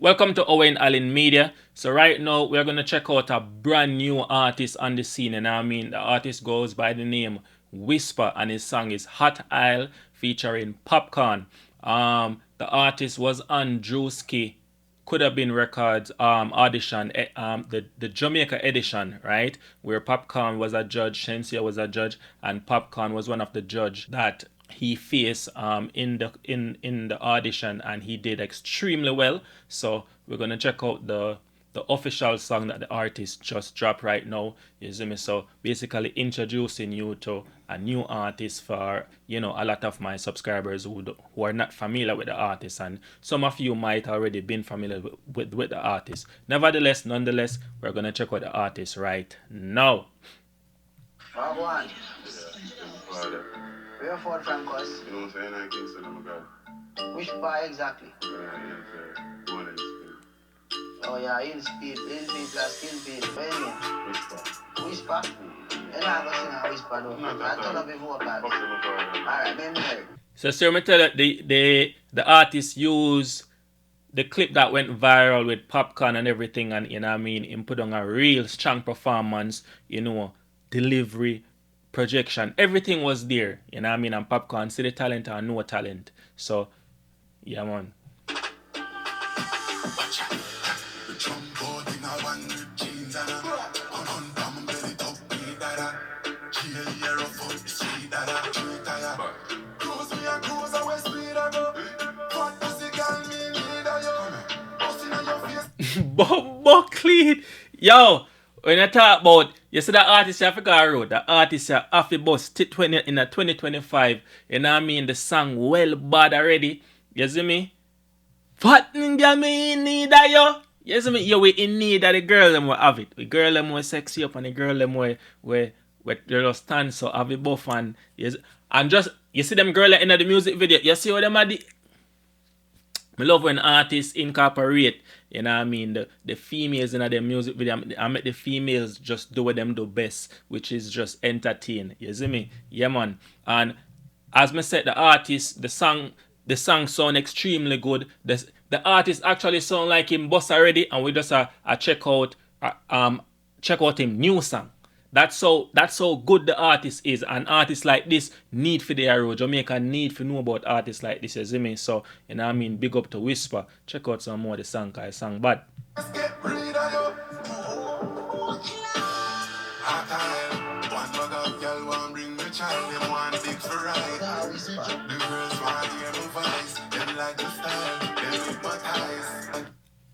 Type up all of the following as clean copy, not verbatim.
Welcome to Owen Allen Media. So right now we're gonna check out a brand new artist on the scene, and I mean the artist goes by the name Whispa, and his song is Hot Isle featuring Popcaan. The artist was on Drewski Could Have Been Records audition, the Jamaica edition, right? Where Popcaan was a judge, Shensia was a judge, and Popcaan was one of the judge that he faced in the audition, and he did extremely well. So we're gonna check out the official song that the artist just dropped right now. You see me? So basically introducing you to a new artist for a lot of my subscribers who are not familiar with the artist, and some of you might already been familiar with the artist. Nonetheless, we're gonna check out the artist right now. One. Where for from cause? You know what I'm saying? I can't say I'm a guy. Which bar exactly? One in Oh yeah, in speed plus in speed. Where you mean? Whisper. Whisper? You're not gonna sing a whisper though. I turn up your vocals. Alright, maybe. So sir, me tell you, the artist used the clip that went viral with Popcaan and everything, and him put on a real strong performance, delivery, projection, everything was there, and Popcaan see the talent or no talent. So yeah, man. Buckley, yo, when I talk about, you see the artist you forgot road, the artist you have to bust in a 2025, the song well bad already, you see me? What nigga me in need of you? You see me? You we in need of the girl them will have it. The girl them will sexy up, and the girl them will they just stand so have it buff, and just you see them girl in the music video, you see what them are I love when artists incorporate, the females in their music video. I make the females just do what them do best, which is just entertain. You see me? Yeah, man. And as me said, the song sound extremely good. The artist actually sound like him boss already, and we just check out him new song. That's how good the artist is. An artist like this need for their road. Jamaica need to know about artists like this, you see me? So, big up to Whispa. Check out some more of the song, because the song bad.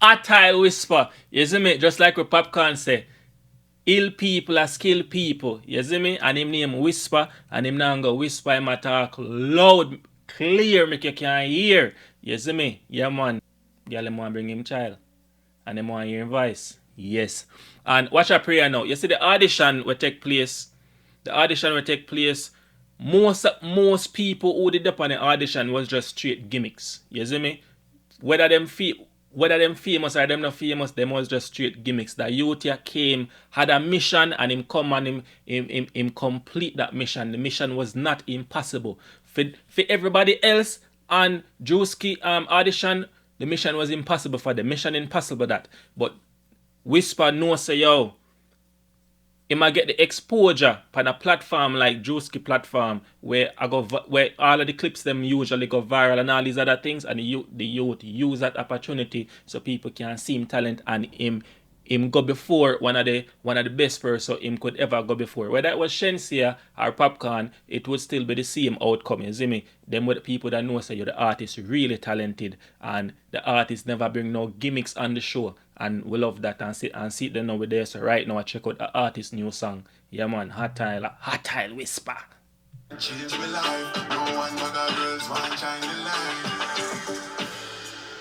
Attile Whisper, you see me? Just like what Popcaan say. Ill people are skilled people, you see me? And him name Whisper, and him now go whisper, him a talk loud, clear, make you can hear. You see me? Yeah, man. Girl, him want bring him child. And him want hear him voice. Yes. And watch a prayer now. You see the audition will take place. Most people who did up on the audition was just straight gimmicks. You see me? Whether them famous or them not famous, them was just straight gimmicks. The youth here came, had a mission, and him come and him complete that mission. The mission was not impossible. For everybody else on Drewski audition, the mission was impossible for them. Mission impossible that. But Whisper no say, yo, he might get the exposure on a platform like Drewski platform where all of the clips them usually go viral and all these other things, and the youth use that opportunity so people can see him talent, and him go before one of the best person him could ever go before. Whether it was Shensia or Popcaan, it would still be the same outcome. You see me? Them with the people that know say you're the artist really talented, and the artist never bring no gimmicks on the show. And we love that, and see them over there. So right now I check out the artist's new song. Yeah, man, Hot Isle Whisper. Change my life. No one but the girls want shine the light.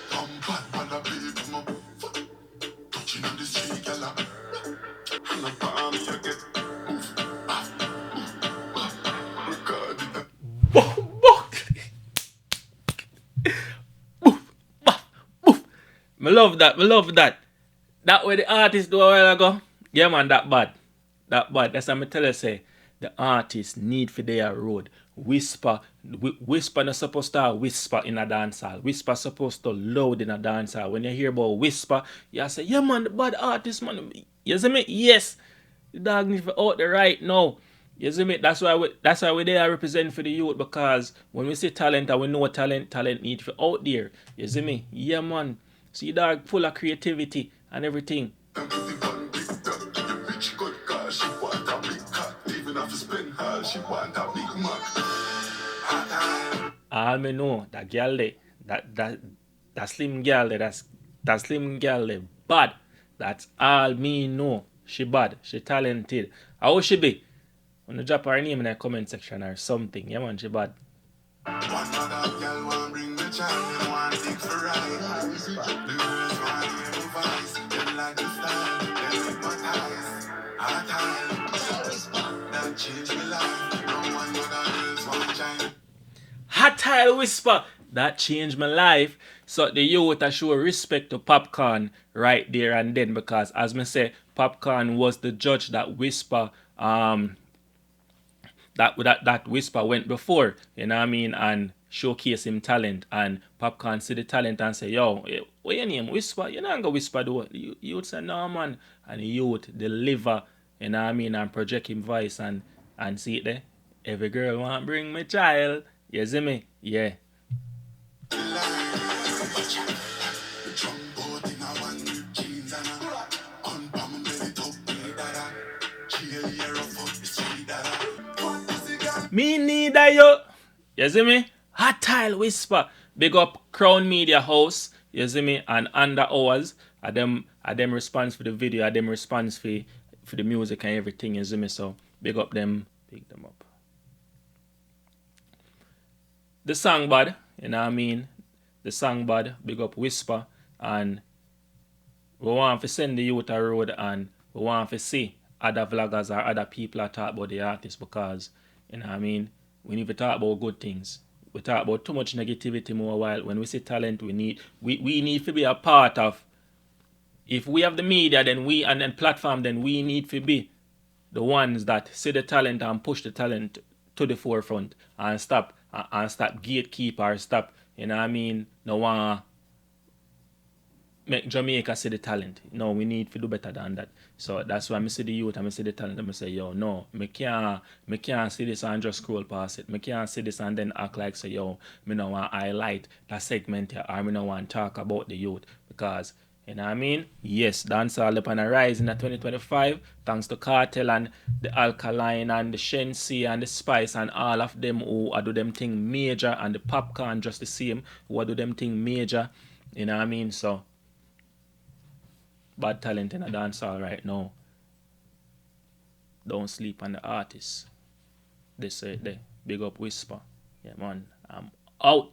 Come back on the beat, come up. Touching on the street, girl. And the palm you get. Record it. Me love that. That way the artist do a while ago. Yeah, man, that bad. That's what me tell you, say. The artist need for their road. Whispa, Whispa not supposed to whisper in a dancehall. Whispa supposed to loud in a dancehall. When you hear about Whispa, you say, yeah man, the bad artist man. You see me? Yes. The dog need to out the right now. You see me? That's why we there represent for the youth, because when we say talent and we know talent need to out there. You see me? Yeah man. See dog full of creativity and everything. She want a big cat, even if you spend her, she want a big Mac. All me know, that girl there, that slim girl there, that slim girl there, bad. That's all me know. She bad, she talented. How she be? When you drop her name in the comment section or something, yeah man, she bad. One other girl want bring the child, want take for ride. The girls want hear the voice, them like the style, them hypnotize. That changed my life. No one other girls want shine. Hot Tile Whisper, that changed my life. So the youth I show respect to Popcaan right there and then, because as me say, Popcaan was the judge that Whisper that Whisper went before, you know what I mean, and showcase him talent. And Popcaan see the talent and say, yo, what your name? Whisper? You're not gonna whisper though. You would say, no man. And the youth deliver, you know what I mean, and project him voice and see it there. Every girl want bring me child. You see me? Yeah. Me neither yo. You see me? Hot Tile Whisper. Big up Crown Media House. You see me? And Under Hours. Are them response for the video. Are them response for the music and everything. You see me? So big up them. Pick them up. The song bad. You know what I mean? The song bad. Big up Whisper. And we want to send the youth a road, and we want to see other vloggers or other people that talk about the artist, because, you know what I mean, we need to talk about good things. We talk about too much negativity more while when we say talent, we need to be a part of. If we have the media and platform, then we need to be the ones that see the talent and push the talent to the forefront and stop gatekeeper, stop, you know what I mean, no one make Jamaica see the talent. No, we need to do better than that. So that's why I see the youth and I see the talent and I say, yo, no, me can't see this and just scroll past it. Me can't see this and then act like say, yo, me no want to highlight that segment here, or me no want to talk about the youth, because, you know what I mean? Yes, dancehall up on a rise in 2025, thanks to Cartel and the Alkaline and the Shensi and the Spice and all of them who do them thing major, and the Popcaan just the same, who do them thing major, you know what I mean? So bad talent in a dancehall right now. Don't sleep on the artists. They say they big up Whisper. Yeah man, I'm out.